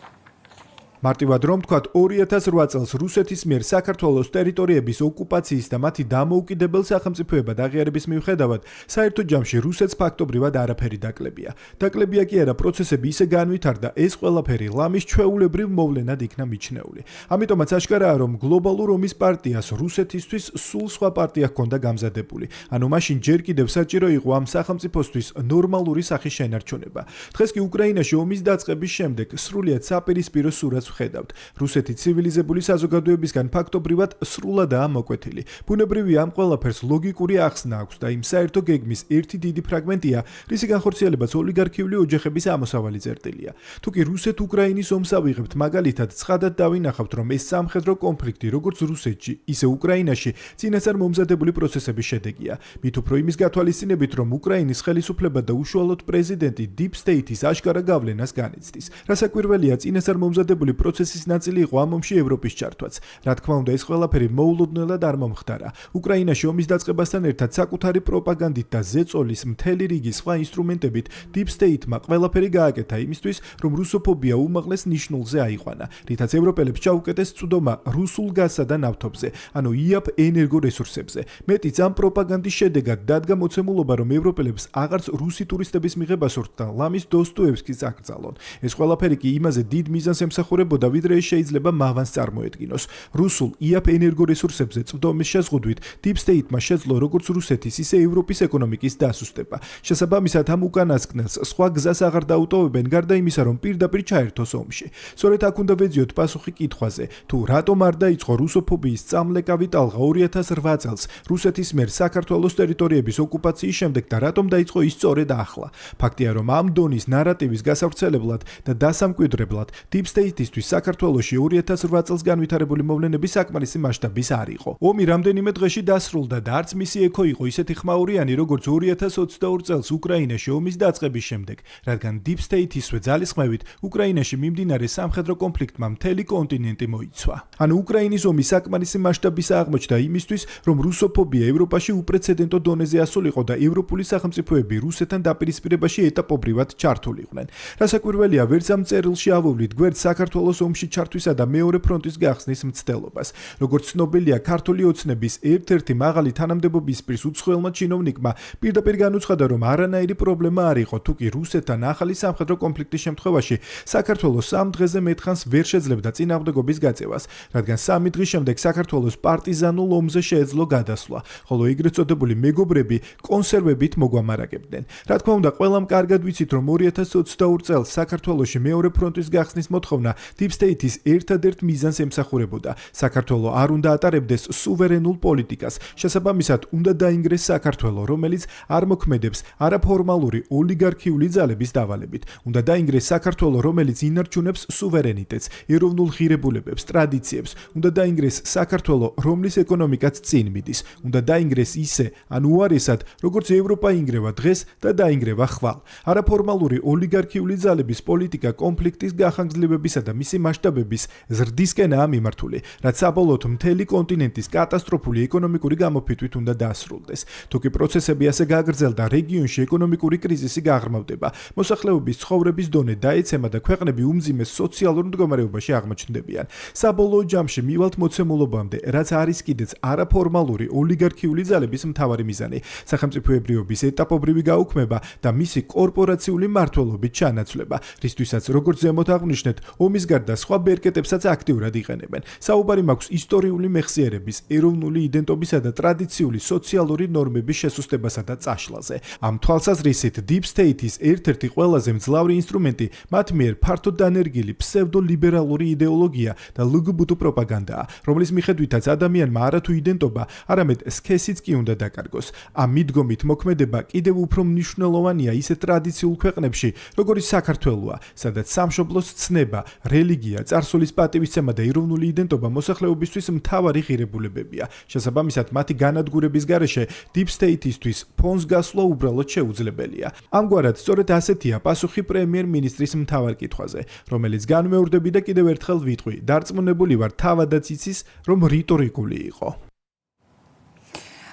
მარტივად რომ თქვათ 2008 წელს რუსეთის მიერ საქართველოს ტერიტორიების ოკუპაციის და მათი დამოუკიდებელ სახელმწიფოებად აღიარების მიუხედავად საერთო ჯამში რუსეთს ფაქტობრივად არაფერი დაკლებია. დაკლებია კი არა, პროცესები ისე განვითარდა, ეს ყველაფერი ლამის ჩვეულებრივ მოვლენად იქნა მიჩნეული. ამიტომაც აშკარაა, რომ გლობალურ ომის პარტიას რუსეთისთვის სულ სხვა პარტია ჰქონდა გამზადებული. ანუ მაშინ ჯერ კიდევ საჭირო იყო ამ სახელმწიფოსთვის ნორმალური სახის შენარჩუნება. დღეს კი უკრაინაში ომის დაწყების შემდეგ სრულიად საპირისპირო სურათს ვხედავთ. რუსეთი ცივილიზებული საზოგადოებისგან ფაქტობრივად სრულადაა მოკვეთილი. ბუნებრივია ამ ყველაფერს ლოგიკური ახსნა აქვს და იმ საერთო გეგმის ერთი დიდი ფრაგმენტია, რისი განხორციელებაც ოლიგარქიული ოჯახების ამოსავალი წერტილია. თუკი რუსეთ-უკრაინის ომს ავიღებთ, მაგალითად, ცხადად დავინახავთ, რომ ეს სამხედრო კონფლიქტი როგორც რუსეთში, ისე უკრაინაში წინასწარ მომზადებული პროცესების შედეგია. მით უფრო იმის გათვალისწინებით, რომ უკრაინის ხელისუფლება და უშუალოდ პრეზიდენტი Deep State-ის აშკარა გავლენას განიცდის. რასაკვირველია, წინასწარ მომზადებული პროცესის ნაწილი იყო ამ ომში ევროპის ჩართვაც. რა თქმა უნდა, ეს ყველაფერი მოულოდნელად არ მომხდარა. უკრაინაში ომის დაწყებასთან ერთად საკუთარი პროპაგანდით და ზეწოლის მთელი რიგი სხვა ინსტრუმენტებით Deep State-მა ყველაფერი გააკეთა იმისთვის, რომ რუსოფობია უმაღლეს ნიშნულზე აიყვანა, რითაც ევროპელებს ჩაუკეტეს წვდომა რუსულ გაზსა და ნავთობზე, ანუ იაფ ენერგორესურსებზე. მეტიც ამ პროპაგანდის შედეგად დადგა მოცემულობა, რომ ევროპელებს აღარც რუსი ტურისტების მიღება სურთთან ლამის დოსტოევსკის აკრძალონ. ეს ყველაფერი კი იმაზე დიდ მიზანს ემსახურებოდა, ვიდრე ეს შეიძლება მავანს წარმოედგინოს. რუსულ იაფ ენერგორესურსებზე წვდომის შეზღუდვით Deep State-მა შეძლო როგორც რუსეთის, ისე ევროპის ეკონომიკის დასუსტება. შესაბამისად, ამ უკანასკნელს სხვა გზას აღარ დაუტოვებენ, გარდა იმისა, რომ პირდაპირ ჩაერთოს ომში. სწორედ აქ უნდა ვეძიოთ პასუხი კითხვაზე, თუ რატომ არ დაიწყო რუსოფობიის წამლეკავი ტალღა 2008 წელს რუსეთის მიერ საქართველოს ტერიტორიების ოკუპაციის შემდეგ და რატომ დაიწყო ის სწორედ ახლა. ფაქტია, რომ ამ დონის ნარატივის გასავრცელებლად და დასამკვიდრებლად Deep State-ისთვის საქართველოში 2008 წელს განვითარებული მოვლენების საკმარისი მასშტაბის არ იყო. ომი რამდენიმე დღეში დასრულდა და არც მისი ექო იყო ისეთი ხმაურიანი, როგორც 2022 წელს უკრაინაში ომის დაწყების შემდეგ, რადგან Deep State-ისვე ძალისხმევით უკრაინაში მიმდინარე სამხედრო კონფლიქტმა მთელი კონტინენტი მოიცვა. ანუ უკრაინის ომის საკმარისი მასშტაბის აღმოჩნდა იმისთვის, რომ რუსოფობია ევროპაში უპრეცედენტო დონეზე ასულიყო და ევროპული სახელმწიფოები რუსეთთან დაპირისპირებაში ეტაპობრივად ჩართულიყვნენ. რასაკვირველია, ვერც ამ წერილში ავუვლით გვერდ საქართველოს ომში ჩართვისა და მეორე ფრონტის გახსნის მცდელობას. როგორც ცნობილია, ქართული ოცნების ერთ-ერთი მაღალი თანამდებობისპირს უცხოელმა ჩინოვნიკმა პირდაპირ განუცხადა, რომ არანაირი პრობლემა არ იყო, თუკი რუსეთთან ახალი სამხედრო კონფლიქტის შემთხვევაში საქართველოს 3 დღეზე მეტხანს ვერ შეძლებდა წინააღმდეგობის გაწევას, რადგან 3 დღის შემდეგ საქართველოს პარტიზანულ ომზე შეეძლო გადასვლა, ხოლო ეგრეთ წოდებული მეგობრები კონსერვებით მოგვამარაგებდნენ. რა თქმა უნდა, ყველამ კარგად ვიცით, რომ 2022 წელს საქართველოში მეორე ფრონტის გახსნის მოთხოვნა Deep State-ის ერთადერთ მიზანს ემსახურებოდა. საქართველო არ უნდა ატარებდეს სუვერენულ პოლიტიკას. შესაბამისად, უნდა დაინგრეს საქართველო, რომელიც არ მოქმედებს არაფორმალური ოლიგარქიული ძალების დავალებით. უნდა დაინგრეს საქართველო, რომელიც ინარჩუნებს სუვერენიტეტს, ეროვნულ ღირებულებებს, ტრადიციებს. უნდა დაინგრეს საქართველო, რომლის ეკონომიკაც წინ მიდის. უნდა დაინგრეს ისე, ან უარესად, როგორც ევროპა ინგრევა დღეს და დაინგრევა ხვალ. არაფორმალური ოლიგარქიული ძალების პოლიტიკა კონფლიქტის გახანგრძლივებისა და მისი მასშტაბების ზრდისკენაა მიმართული, რაც საბოლოოდ მთელი კონტინენტის კატასტროფული ეკონომიკური გამოფიტვით უნდა დასრულდეს. თუკი პროცესები ასე გაგრძელდა, რეგიონში ეკონომიკური კრიზისი გაღრმავდება, მოსახლეობის ცხოვრების დონე დაეცემა და ქვეყნები უმძიმეს სოციალურ მდგომარეობაში აღმოჩნდებიან. საბოლოო ჯამში მივალთ მოცემულობამდე, რაც არის კიდეც არაფორმალური ოლიგარქიული ძალების მთავარი მიზანი, სახელმწიფოებრიობის ეტაპობრივი გაუქმება და მისი კორპორაციული მმართველობით ჩანაცვლება, რისთვისაც როგორც ზემოთ აღვნიშნეთ, ომის გარდა სხვა ბერკეტებსაც აქტიურად იყენებენ. საუბარი მაქვს ისტორიული მეხსიერების, ეროვნული იდენტობისა და ტრადიციული სოციალური ნორმების შესუსტებასა და წაშლაზე. ამ თვალსაზრისით Deep State-ის ერთ-ერთი ყველაზე მძლავრი ინსტრუმენტი მათ მიერ ფართოდ დანერგილი ფსევდოლიბერალური იდეოლოგია და ლგბტ პროპაგანდაა, რომლის მიხედვითაც ადამიანმა არათუ იდენტობა, არამედ სქესიც კი უნდა დაკარგოს. ამ მიდგომით მოქმედება კიდევ უფრო მნიშვნელოვანია ისეთ ტრადიციულ ქვეყნებში, როგორიც საქართველოა, სადაც სამშობლოს ცნება, რელიგია, წარსულის პატივისცემა და ეროვნული იდენტობა მოსახლეობისთვის მთავარი ღირებულებებია. შესაბამისად, მათი განადგურების გარეშე Deep State-ისთვის ფონს გასვლა უბრალოდ შეუძლებელია. ამგვარად, სწორედ ასეთია პასუხი პრემიერ-მინისტრის მთავარ კითხვაზე, რომელიც განმეორდები და კიდევ ერთხელ ვიტყვი, დარწმუნებული ვარ, თავადაც იცის, რომ რიტორიკული იყო.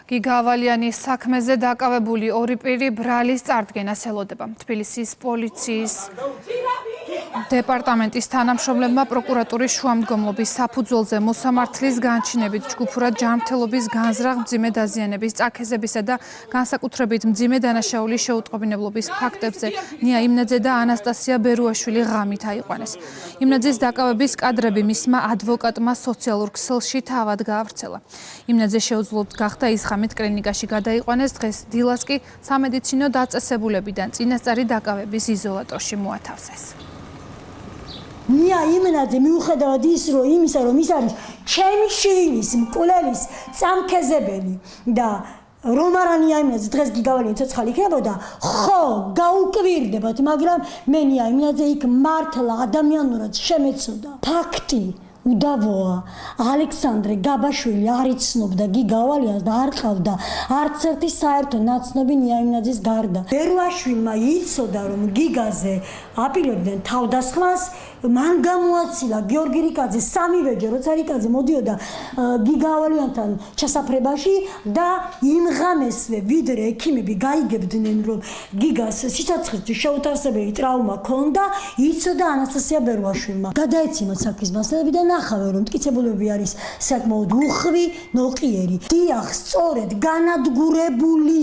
გიგა ავალიანის საქმეზე დაკავებული ორი პირი ბრალის წარდგენას ელოდება. თბილისის პოლიციის დეპარტამენტის თანამშრომლებმა პროკურატურის შუამდგომლობის საფუძველზე მოსამართლის განჩინებით ჯგუფურად ჯანმრთელობის განზრახ მძიმე დაზიანების, წაქეზებისა და განსაკუთრებით მძიმე დანაშაულის შეუტყობინებლობის ფაქტებზე ნია იმნაძე და ანასტასია ბერუაშვილი ღამით აიყვანეს. იმნაძის დაკავების კადრები მისმა ადვოკატმა სოციალურ ქსელში თავად გაავრცელა. იმნაძე შეუძლოდ გახდა ის ღამით კლინიკაში გადაიყვანეს, დღეს დილას კი სამედიცინო დაწესებულებიდან წინასწარი დაკავების იზოლატორში მოათავსეს. ნია იმნაძე მიუხედავად იმისა, რომ ის არის ჩემი შვილის მკვლელის წამქეზებელი და რომ არა ნია იმნაძე დღეს გიგავალიანი ცოცხალი იქნებოდა, ხო, გაუკვირდებათ, მაგრამ მე ნია იმნაძე იქ მართლა ადამიანურად შემეცოდა. ფაქტი უდავოა, ალექსანდრე გაბაშვილი არ იცნობდა გიგა ავალიანს და არ ყავდა არც ერთი საერთო ნაცნობი ნია იმნაძის გარდა. ბერუაშვილმა იცოდა, რომ გიგაზე აპირებდნენ თავდასხმას, მან გამოაცილა გიორგი რიკაძე სამივეჯერ, როცა რიკაძე მოდიოდა გიგავალიანთან ჩასაფრებაში და იმ ღამესვე ვიდრე ექიმები გაიგებდნენ რომ გიგას სიცოცხლის შეუთავსებელი ტრავმა ჰქონდა, იცოდა ანასტასია ბერვაშვილმა. გადაეცემა საქმის მასალები და ნახავენ რომ მტკიცებულებები არის საკმაოდ უხვი, ნოყიერი. დიახ, სწორედ განადგურებული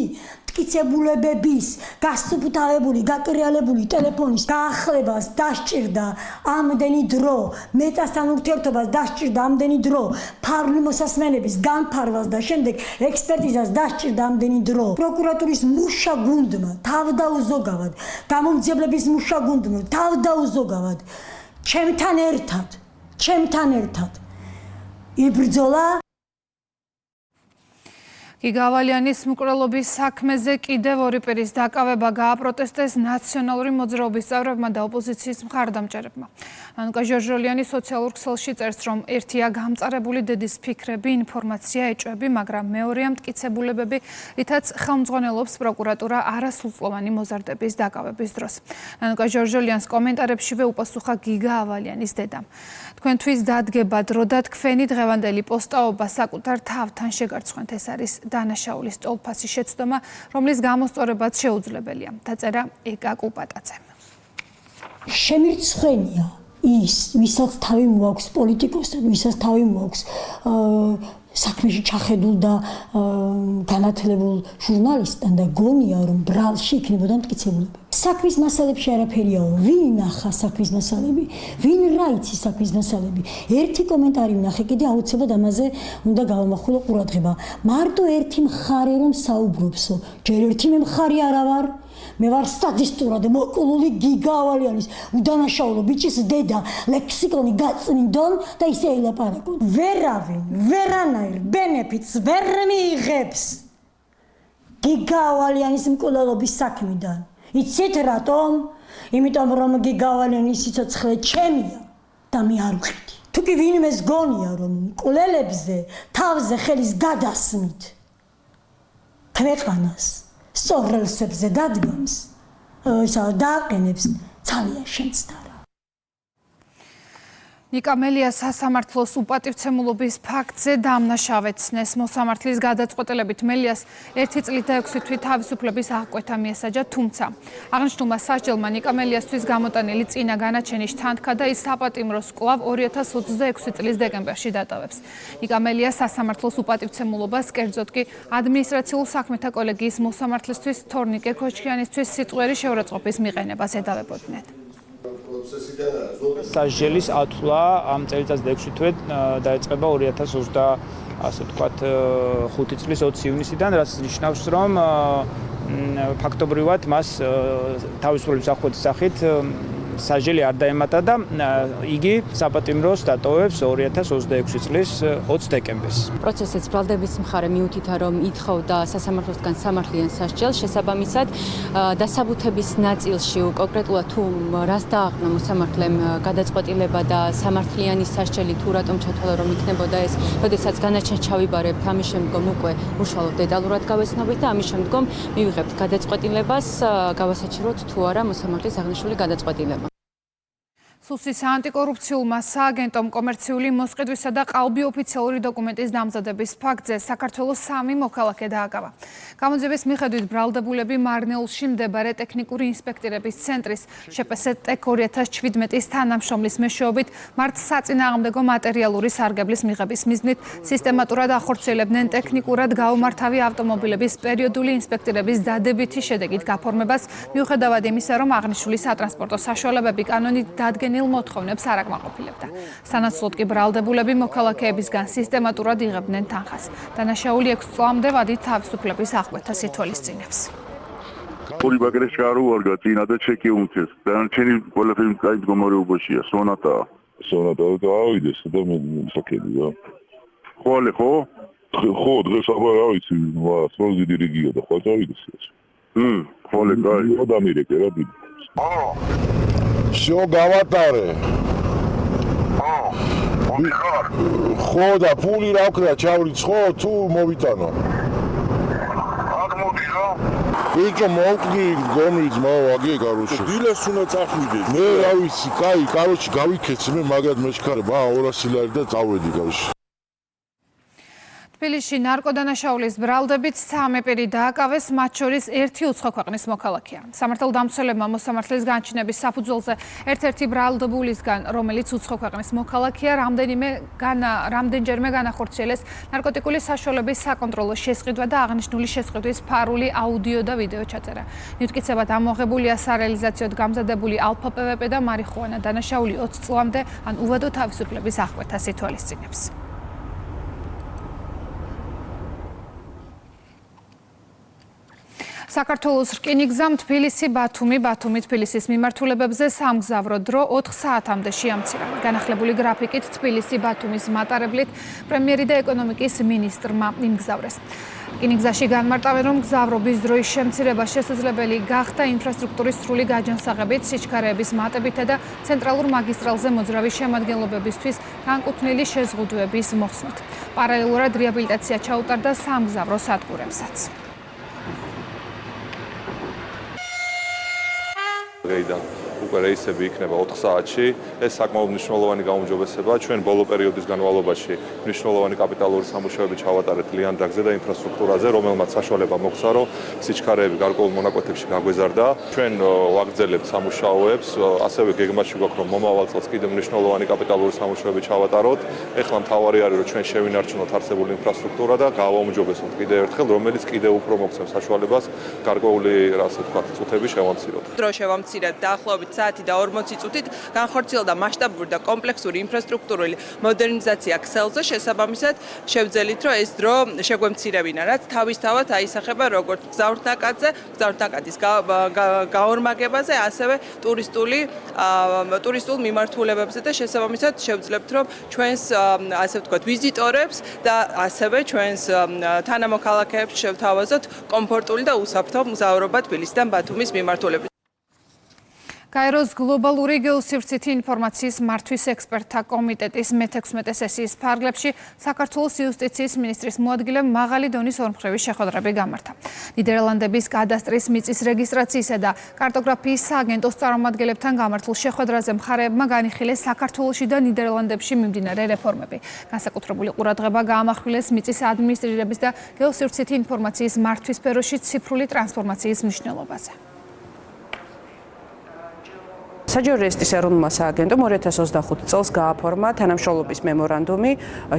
მტკიცებულებების გასუფთავებული, გაკრიალებული ტელეფონის გაახლებას დასჭირდა ამდენი დრო, მეტასთან ურთიერთობას დასჭირდა ამდენი დრო, ფარული მოსასმენების განფარვას და შემდეგ ექსპერტიზას დასჭირდა ამდენი დრო. პროკურატურის მუშა გუნდმა თავდაუზოგავად, გამომძიებლების მუშა გუნდმა თავდაუზოგავად ჩემთან ერთად იბრძოლა. გიგავალიანის მკვლელობის საქმეზე კიდევ ორი პირის დაკავება გააპროტესტეს ნაციონალური მოძრაობის წევრებმა და ოპოზიციის მხარდამჭერებმა. ნანუკა ჟორჟოლიანი სოციალურ ქსელში წერს, რომ ერთია გამწარებული დედის ფიქრები, ინფორმაცია, ეჭვები, მაგრამ მეორეა მტკიცებულებები, რითაც ხელმძღვანელობს პროკურატურა არასრულწლოვანი მოზარდების დაკავების დროს. ნანუკა ჟორჟოლიანს კომენტარებშივე უპასუხა გიგავალიანის დედამ. თქვენთვის დადგება დრო და თქვენი დღევანდელი პოსტაობა საკუთარ თავთან შეგარცხვენთ, ეს არის დანაშაულის ტოლფასი შეცდომა, რომლის გამოსწორებაც შეუძლებელია. დაწერა ეკა კუპატაძემ. შემირცხვენია ის, ვისაც თავი მოაქვს პოლიტიკოსთან, ვისაც თავი მოაქვს საქმეში ჩახედულ და განათლებულ ჟურნალისტთან და გონია რომ ბრალში იქნებოდა მტკიცებულებები. საქმის მასალებში არაფერიაო, ვინ ნახა საქმის მასალები, ვინ რა იცის საქმის მასალები. ერთი კომენტარი ვნახე, კიდე აუცილებლად ამაზე უნდა გავამახვილო ყურადღება. მარტო ერთი მხარე რომ საუბრობსო, ჯერ ერთი მე მხარი არა ვარ. მე ვარ სტატისტურად მოკულული გიგავალიანის უდანაშაულო ბიჭის დედა, ლექსიკონი გაწმინდონ და ისე ელაპარაკო. ვერავინ, ვერანაირ ბენეფიტს ვერ მიიღებს გიგავალიანის მკვლელობის საქმიდან. იცით რატომ? იმიტომ რომ გიგავალიანის სიცოცხლე ჩემია და მე არ ვხედი. თუ კი ვინმეს გონია რომ მკვლელებზე თავზე ხელის გადასმით ქვეყანას სწორელსებზე დადგამს, დააყენებს, ძალიან შემცდარა. ნიკა მელიას სასამართლოს უპატივცემულობის ფაქტზე დამნაშავეცნეს. მოსამართლის გადაწყვეტილებით მელიას 1 წლით და 6 თვით თავისუფლების აღკვეთა მიესაჯა, თუმცა აღნიშნულმა სასჯელმა ნიკა მელიასთვის გამოტანილი წინა განაჩენის თანთქა და ის საპატიმროს კვლავ 2026 წლის დეკემბერში დატოვებს. ნიკა მელიას სასამართლოს უპატივცემულობას, კერძოდ კი ადმინისტრაციულ საქმეთა კოლეგიის მოსამართლისთვის თორნიკე ქოჩქიანისთვის სიტყვიერი შეურაცხყოფის მიყენებას ედავებოდნენ. სასჯელის ათვლა ამ წელიწადს 6 თვე დაეწყება 2025 წლის 20 ივნისიდან, რაც ნიშნავს, რომ ფაქტობრივად მას თავისუფლების აღკვეთის სახით სასჯელი არ დაემატა და იგი საპატიმროს დატოვებს 2026 წლის 20 დეკემბერს. პროცესის ბრალდების მხარე მიუთითა, რომ ითხოვდა სასამართლოსგან სამართლიან სასჯელს, შესაბამისად დასაბუთების ნაწილში კონკრეტულად თუ რას დააყრნა მოსამართლემ გადაწყვეტილება და სამართლიანი სასჯელი თუ რატომ ჩათვალა რომ იქნებოდა ეს, როდესაც განაჩენს ჩავიბარებთ, ამის შემდგომ უკვე უშუალოდ დეტალურად გავეცნობით და ამის შემდგომ მივიღებთ გადაწყვეტილებას, გავასაჩივროთ თუ არა მოსამართლის აღნიშნული გადაწყვეტილება. სუსის ანტიკორუფციულმა სააგენტომ კომერციული მოსყიდვისა და ყალბი ოფიციალური დოკუმენტის დამზადების ფაქტზე საქართველოს 3 მოქალაქე დააკავა. გამოძიების მიხედვით ბრალდებულები მარნეულში მდებარე ტექნიკური ინსპექტირების ცენტრის შპს-ტექ 2017-ის თანამშრომლის მეშვეობით მართ საწინააღმდეგო მატერიალური სარგებლის მიღების მიზნით სისტემატურად ახორციელებდნენ ტექნიკურად გაუმართავი ავტომობილების პერიოდული ინსპექტირების დადებითი შედეგით გაფორმებას, მიუხედავად იმისა, რომ აღნიშნული სატრანსპორტო საშუალებები კანონით დადგენილ მოთხოვნებს არ აკმაყოფილებდა. სანაცვლოდ კი ბრალდებულები მოქალაქეებისგან სისტემატურად იღებდნენ თანხას. დანაშაული 6 წლამდე ვადით თავისუფლების აღკვეთას ითვალისწინებს. ორი ბაგრეს გაარუარგა წინა და ჩეკი უმცეს. დანარჩენი ყველაფერი კაი მდგომარეობაშია, სონატაა. სონატაა და ავიდეს და მე საკები რა. ხოლე ხო? ხო, დღეს აბა რა ვიცი, სპორტი რიგია და ხო წავიდეს. ხოლე კაი. და მირეკე რა დიდი. Всё, გავატარე. ხო და ფული რა ვქნა, ჩავრიცხო თუ მოვიტანო? არ მოვიდა. ბიჭო მოვკდი გონი ძმა ვაგე კაროჩი დილას უნდა წახვიდე მე რა ვიცი კაი კაროჩი გავიქეცი მე მაგად მეჩქარება 200 ლარი და წავედი კაროჩი თბილისში ნარკოდანაშაულის ბრალდებით 3 პირი დააკავეს, მათ შორის ერთი უცხო ქვეყნის მოქალაქეა. სამართალდამცველებმა მოსამართლის განჩინების საფუძველზე ერთ-ერთი ბრალდებულისგან, რომელიც უცხო ქვეყნის მოქალაქეა, რამდენჯერმე განახორციელეს ნარკოტიკული საშუალების საკონტროლო შესყიდვა და აღნიშნული შესყიდვის ფარული აუდიო და ვიდეო ჩაწერა. მითქიცებად ამოღებულია სარეალიზაციოდ გამზადებული ალფა-პვპ და მარიხუანა. დანაშაული 20 წლამდე ან უვადო თავისუფლების აღკვეთას ითვალისწინებს. საქართველოს რკინიგზამ თბილისი-ბათუმი, ბათუმი-თბილისის მიმართულებებზე სამგზავრო დრო 4 საათამდე შეამცირა. განახლებული გრაფიკით თბილისი-ბათუმის მატარებლით პრემიერი და ეკონომიკის მინისტრმა იმგზავრეს. რკინიგზაში განმარტავენ, რომ გზავრობის დროის შემცირება შესაძლებელი გახდა ინფრასტრუქტურის სრული გაჯანსაღებით, სიჩქარეების მატებითა და ცენტრალურ მაგისტრალზე მოძრავი შემადგენლობებისთვის განკუთვნილი შეზღუდვების მოხსნით. პარალელურად რეაბილიტაცია ჩაუტარდა სამგზავრო სადგურებსაც. დღეიდან უკვე რეისები იქნება 4 საათში. ეს საკმაოდ მნიშვნელოვანი გაუმჯობესება. ჩვენ ბოლო პერიოდის განმავლობაში მნიშვნელოვანი კაპიტალური სამუშაოები ჩავატარეთ ლიანდაგზე და ინფრასტრუქტურაზე, რომელმაც საშუალება მოგვცა, რომ სიჩქარეები გარკვეულ მონაკვეთებში გაგვეზარდა. ჩვენ ვაგრძელებთ სამუშაოებს, ასევე გეგმაში გვაქვს, რომ მომავალ წელს კიდევ მნიშვნელოვანი კაპიტალური სამუშაოები ჩავატაროთ. ეხლა მთავარი არის, რომ ჩვენ შევინარჩუნოთ არსებული ინფრასტრუქტურა და გავაუმჯობესოთ კიდევ ერთხელ, რომელიც კიდევ უფრო მოგცემს საშუალებას გარკვეული, ასე ვთქვათ, წუთები შევამციროთ. დრო შევამცირეთ დაახლოებით საათი და 40 წუთით განხორციელდა მასშტაბური და კომპლექსური ინფრასტრუქტურული მოდერნიზაცია ქსელზე. შესაბამისად, შევძელით, რომ ეს დრო შეგვემცირებინა, რაც თავისთავად აისახება როგორც გზავრთნაკადზე, გზავრთნაკადის გაორმაგებაზე, ასევე ტურისტულ მიმართულებებზე და შესაბამისად შევძლებთ, რომ ჩვენს, ასე ვთქვათ, ვიზიტორებს და ასევე ჩვენს თანამოქალაქეებს შევთავაზოთ კომფორტული და უსაფრთხო მგზავრობა თბილისიდან ბათუმის მიმართულებით. გაეროს გლობალური გეოსივრცითი ინფორმაციის მართვის ექსპერტთა კომიტეტის მე-16 სესიის ფარგლებში საქართველოს იუსტიციის მინისტრის მოადგილემ მაღალი დონის ორმხრივი შეხვედრები გამართა. ნიდერლანდების კადასტრის მიწის რეგისტრაციისა და კარტოგრაფიის სააგენტოს წარმომადგენლებთან გამართულ შეხვედრაზე მხარეებმა განიხილეს საქართველოში და ნიდერლანდებში მიმდინარე რეფორმები. განსაკუთრებული ყურადღება გაამახვილეს მიწის ადმინისტრირების და გეოსივრცითი ინფორმაციის მართვის სფეროში ციფრული ტრანსფორმაციის მნიშვნელობაზე. საჯარო რეესტრის ეროვნულმა სააგენტომ 2025 წელს გააფორმა თანამშრომლობის მემორანდუმი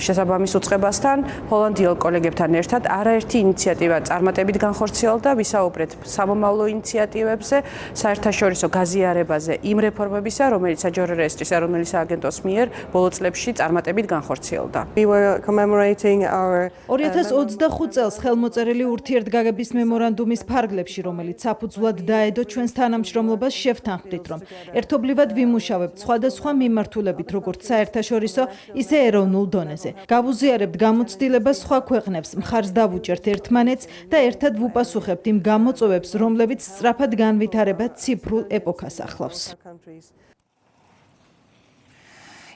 შესაბამის უწყებასთან, ჰოლანდიელ კოლეგებთან ერთად არაერთი ინიციატივა წარმატებით განხორციელდა, ვისაუბრეთ სამომავლო ინიციატივებზე, საერთაშორისო გაზიარებაზე იმ რეფორმებისა, რომელიც საჯარო რეესტრის ეროვნული სააგენტოს მიერ ბოლო წლებში წარმატებით განხორციელდა. 2025 წელს ხელმოწერილი ურთიერთგაგების მემორანდუმის ფარგლებში, რომელიც საფუძვლად დაედო ჩვენს თანამშრომლობას, შევთანხმდით, რომ ერთობლივად ვიმუშავებთ სხვადასხვა მიმართულებით, როგორც საერთაშორისო, ისე ეროვნულ დონეზე. გავუზიარებთ გამოცდილებას სხვა ქვეყნებს, მხარს დავუჭერთ ერთმანეთს და ერთად ვუპასუხებთ იმ გამოწვევებს, რომლებიც სწრაფად განვითარება ციფრულ ეპოქას ახლავს.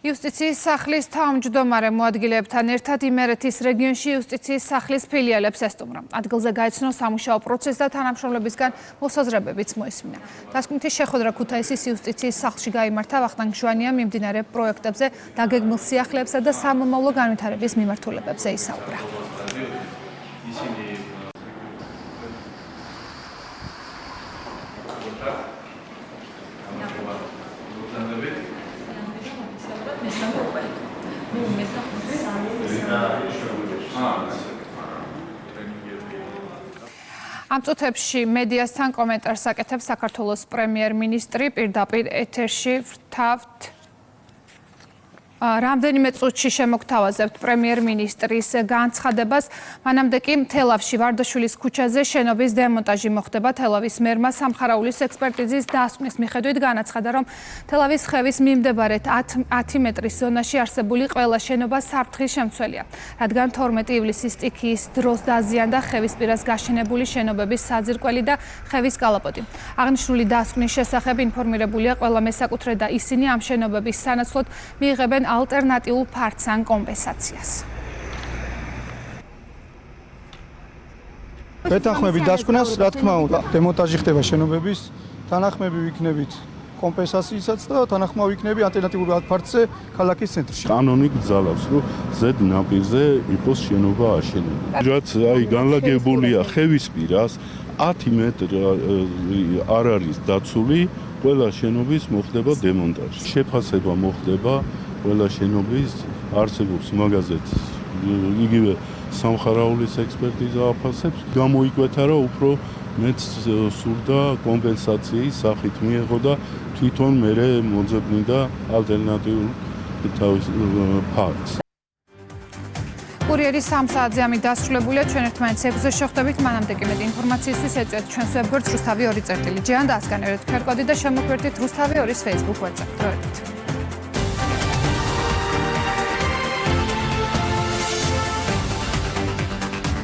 იუსტიციის სახლის თავმჯდომარე მოადგილეებთან ერთად იმერეთის რეგიონში იუსტიციის სახლის ფილიალებს ესტუმრა. ადგილზე გაიცნო სამუშაო პროცესი და თანამშრომლებისგან მოსაზრებებიც მოისმინა. დასკვნითი შეხვედრა ქუთაისის იუსტიციის სახლში გაიმართა. ვახტანგ შვანია მიმდინარე პროექტებზე, დაგეგმილ სიახლეებსა და სამომავლო განვითარების მიმართულებებზე ისაუბრა. ამ წუთებში მედიასთან კომენტარს აკეთებს საქართველოს პრემიერ-მინისტრი პირდაპირ ეთერში ვთავთ. რამდენიმე წუთში შემოგთავაზებთ პრემიერ-მინისტრის განცხადებას. მანამდე კი თელავში ვარდაშვილის ქუჩაზე შენობის დემონტაჟი მოხდება. თელავის მერმა სამხარაულის ექსპერტიზის დასკვნის მიხედვით განაცხადა, რომ თელავის ხევის მიმდებარედ 10 მეტრის ზონაში არსებული ყველა შენობა საფრთხის შემცველია, რადგან 12 ივლისის სტიქიის დროს დაზიანდა ხევის პირას გაშენებული შენობების საძირკველი და ხევის კალაპოტი. აღნიშნული დასკვნის შესახებ ინფორმირებულია ყველა მესაკუთრე და ისინი ამ შენობების სანაცვლოდ მიიღებენ ალტერნატიულ ფარცან კომპენსაციას. მეთანხმები დასკვნას, რა თქმა უნდა, დემონტაჟი ხდება შენობების, თანახმები ვიქნებით კომპენსაციისაც და თანახმავი იქნება ალტერნატიულ ფართზე ქალაქის ცენტრში. კანონი გძალავს, რომ ზედ ნაპირზე იყოს შენობა აშენებული. რაც აი განლაგებულია ხევის პირას 10 მეტრი არ არის დაცული, ყველა შენობის მოხდება დემონტაჟი. შეფასება მოხდება ყველა შენობის არსებობს მაგაზეთ იგივე სამხარაულის ექსპერტიზა აფასებს. გამოიკვეთა რომ უფრო მეც სურდა კომპენსაციის სახით მიეღო და თვითონ მერე მოძებნიდა ალტერნატიულ თავის ფაქტს. კურიერი 3 საათზე ამით დასრულებულია. ჩვენ ერთმანეთს ექვსზე შევხვდებით. მანამდე კი მეტ ინფორმაციისთვის ეწვიეთ ჩვენს ვებგვერდს რუსთავი 2.j-დან და ასკანერეთ QR კოდი და შემოგვერთით რუსთავი 2-ის Facebook WhatsApp.